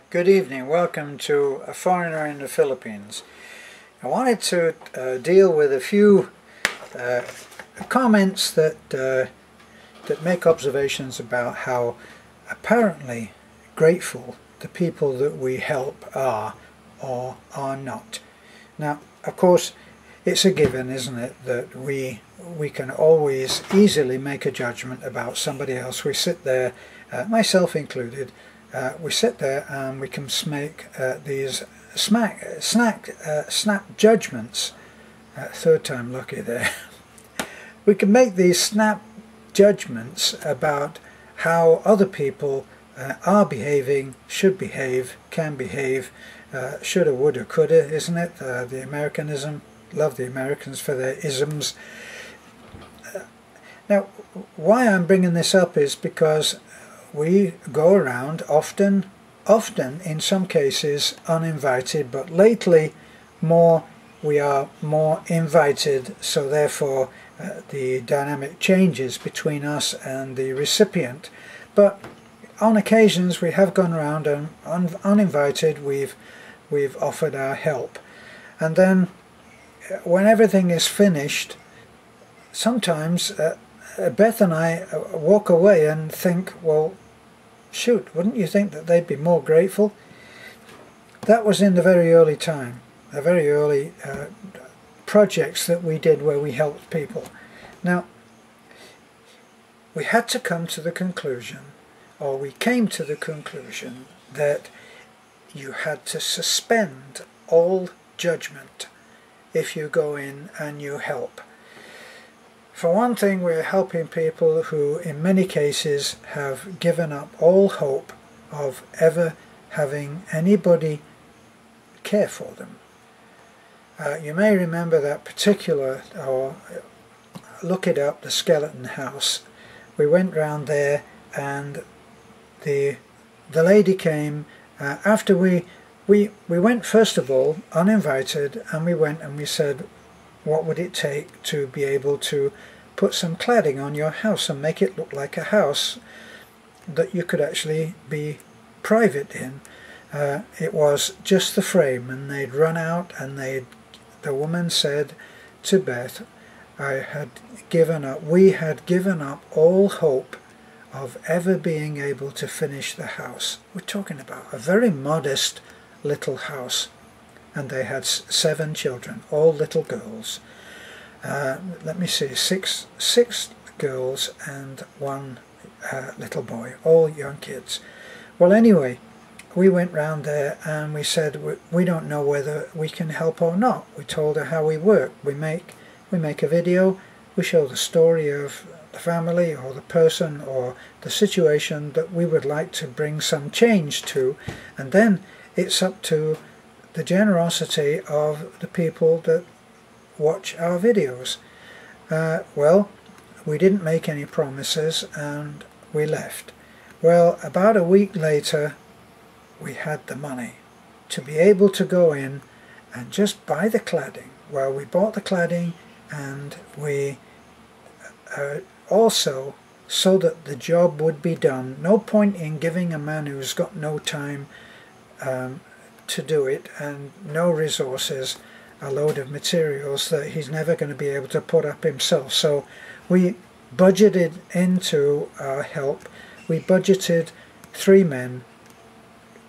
Good evening. Welcome to A Foreigner in the Philippines. I wanted to deal with a few comments that make observations about how apparently grateful the people that we help are or are not. Now, of course, it's a given, isn't it, that we can always easily make a judgment about somebody else. We sit there, myself included, we sit there and we can make these snap judgments. Third time lucky there. We can make these snap judgments about how other people are behaving, should behave, can behave, shoulda, woulda, coulda, isn't it? The Americanism. Love the Americans for their isms. Now, why I'm bringing this up is because we go around often in some cases uninvited, but lately we are more invited, so therefore the dynamic changes between us and the recipient. But on occasions we have gone around and uninvited we've offered our help, and then when everything is finished, sometimes Beth and I walk away and think, well, shoot, wouldn't you think that they'd be more grateful? That was in the very early time, the very early projects that we did where we helped people. Now, we had to come to the conclusion, or we came to the conclusion, that you had to suspend all judgment if you go in and you help. For one thing, we're helping people who in many cases have given up all hope of ever having anybody care for them. You may remember that particular, or look it up, the skeleton house. We went round there and the lady came after we went, first of all, uninvited, and we went and we said, what would it take to be able to put some cladding on your house and make it look like a house that you could actually be private in? It was just the frame, and they'd run out, and the woman said to Beth, we had given up all hope of ever being able to finish the house. We're talking about a very modest little house, and they had 7 children, all little girls. Let me see, six girls and 1 little boy, all young kids. Well, anyway, we went round there and we said, we don't know whether we can help or not. We told her how we work. We make a video, we show the story of the family or the person or the situation that we would like to bring some change to, and then it's up to the generosity of the people that watch our videos. Well, we didn't make any promises and we left. Well, about a week later we had the money to be able to go in and just buy the cladding. Well, we bought the cladding, and we also, so that the job would be done. No point in giving a man who's got no time to do it and no resources a load of materials that he's never going to be able to put up himself. So we budgeted into our help. We budgeted 3 men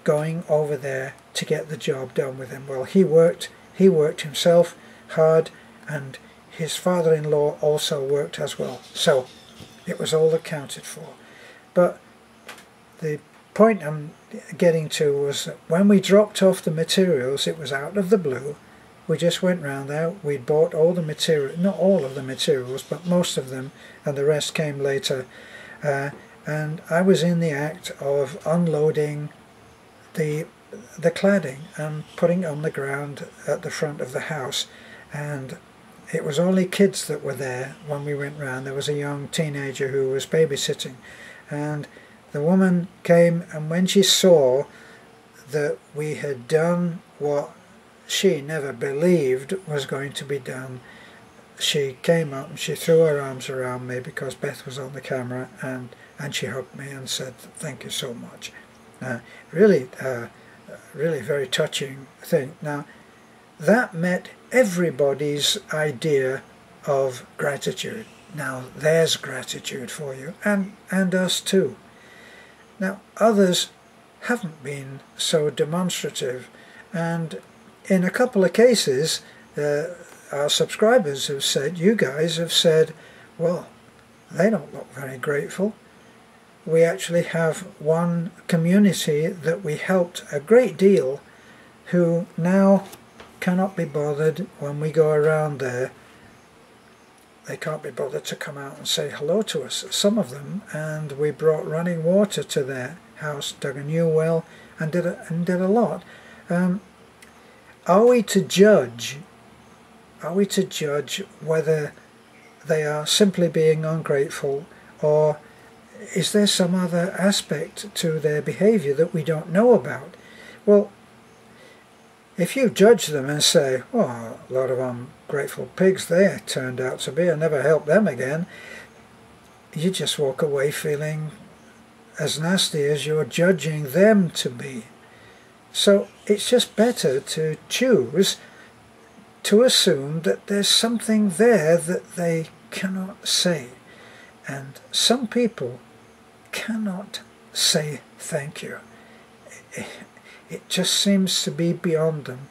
going over there to get the job done with him. Well, he worked himself hard, and his father-in-law also worked as well. So it was all accounted for. But the point I'm getting to was that when we dropped off the materials, it was out of the blue. We just went round there, we'd bought all the material, not all of the materials, but most of them, and the rest came later. And I was in the act of unloading the cladding and putting it on the ground at the front of the house. And it was only kids that were there when we went round. There was a young teenager who was babysitting, and the woman came, and when she saw that we had done what she never believed was going to be done, she came up and she threw her arms around me because Beth was on the camera, and she hugged me and said, "Thank you so much." Really, really very touching thing. Now, that met everybody's idea of gratitude. Now, there's gratitude for you, and us too. Now, others haven't been so demonstrative, and in a couple of cases, our subscribers have said, you guys have said, well, they don't look very grateful. We actually have one community that we helped a great deal who now cannot be bothered when we go around there. They can't be bothered to come out and say hello to us, some of them, and we brought running water to their house, dug a new well, and did a lot. Are we to judge? Are we to judge whether they are simply being ungrateful, or is there some other aspect to their behavior that we don't know about? Well, if you judge them and say, oh, a lot of ungrateful pigs they turned out to be, I never help them again, you just walk away feeling as nasty as you're judging them to be. So it's just better to choose to assume that there's something there that they cannot say. And some people cannot say thank you. It just seems to be beyond them.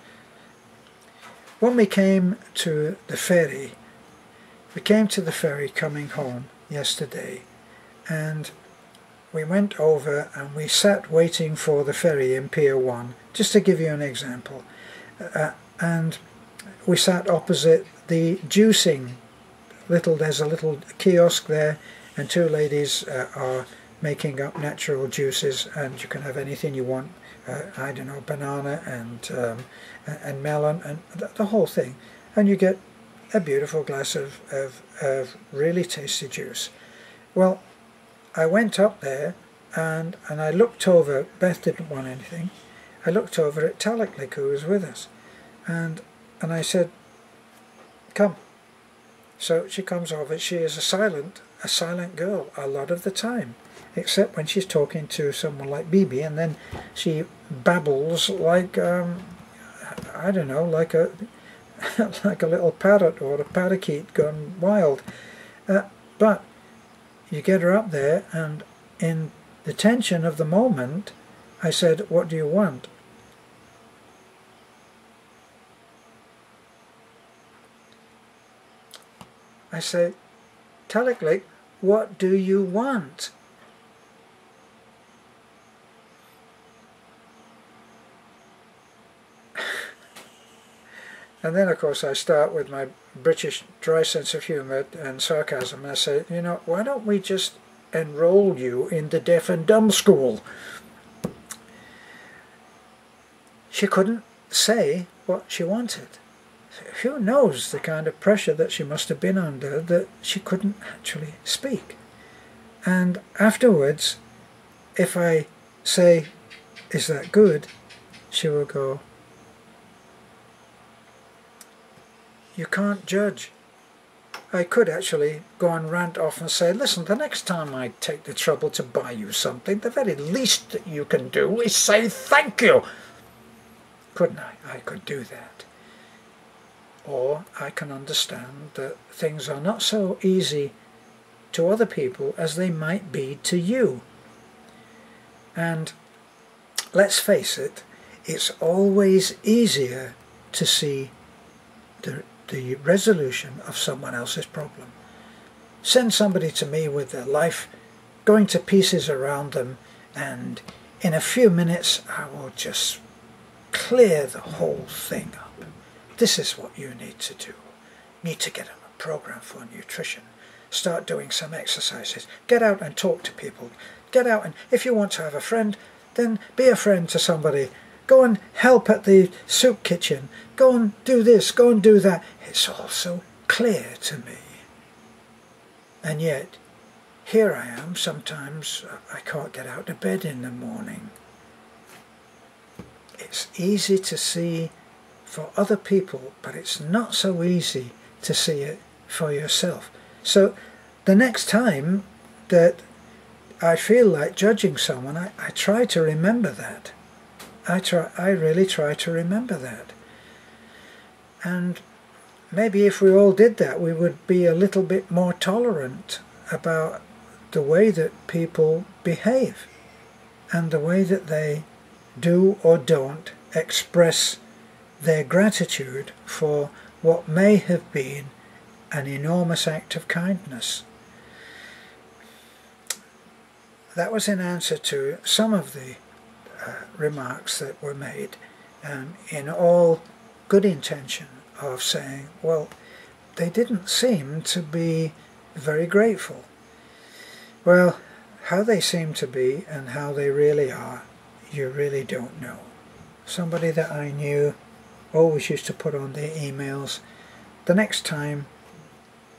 When we came to the ferry, coming home yesterday, and we went over and we sat waiting for the ferry in Pier 1, just to give you an example. And we sat opposite the juicing. There's a little kiosk there, and two ladies are making up natural juices, and you can have anything you want. I don't know, banana and melon and the whole thing, and you get a beautiful glass of really tasty juice. Well, I went up there and I looked over. Beth didn't want anything. I looked over at Taliklik, who was with us, and I said, come. So she comes over. She is a silent girl a lot of the time, except when she's talking to someone like Bibi, and then she babbles like I don't know, like a like a little parrot or a parakeet gone wild. But you get her up there, and in the tension of the moment, I said, "What do you want?" I say, "Taliklik, what do you want?" And then, of course, I start with my British dry sense of humour and sarcasm, and I say, you know, why don't we just enroll you in the deaf and dumb school? She couldn't say what she wanted. Who knows the kind of pressure that she must have been under that she couldn't actually speak. And afterwards, if I say, is that good? She will go, you can't judge. I could actually go and rant off and say, listen, the next time I take the trouble to buy you something, the very least that you can do is say thank you. Couldn't I? I could do that. Or I can understand that things are not so easy to other people as they might be to you. And let's face it, it's always easier to see the resolution of someone else's problem. Send somebody to me with their life going to pieces around them, and in a few minutes I will just clear the whole thing up. This is what you need to do. You need to get on a program for nutrition. Start doing some exercises. Get out and talk to people. Get out, and if you want to have a friend, then be a friend to somebody. Go and help at the soup kitchen. Go and do this, go and do that. It's all so clear to me. And yet, here I am, sometimes I can't get out of bed in the morning. It's easy to see for other people, but it's not so easy to see it for yourself. So the next time that I feel like judging someone, I try to remember that. I really try to remember that. And maybe if we all did that, we would be a little bit more tolerant about the way that people behave and the way that they do or don't express their gratitude for what may have been an enormous act of kindness. That was in answer to some of the remarks that were made, in all good intention of saying, well, they didn't seem to be very grateful. Well, how they seem to be and how they really are, you really don't know. Somebody that I knew always used to put on their emails, the next time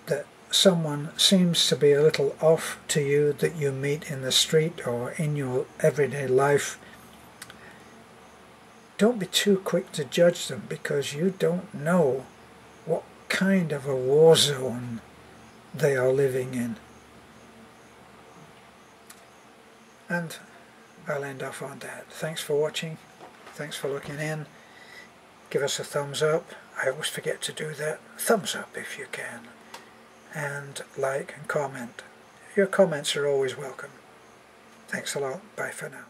that someone seems to be a little off to you that you meet in the street or in your everyday life, don't be too quick to judge them, because you don't know what kind of a war zone they are living in. And I'll end off on that. Thanks for watching. Thanks for looking in. Give us a thumbs up. I always forget to do that. Thumbs up if you can. And like and comment. Your comments are always welcome. Thanks a lot. Bye for now.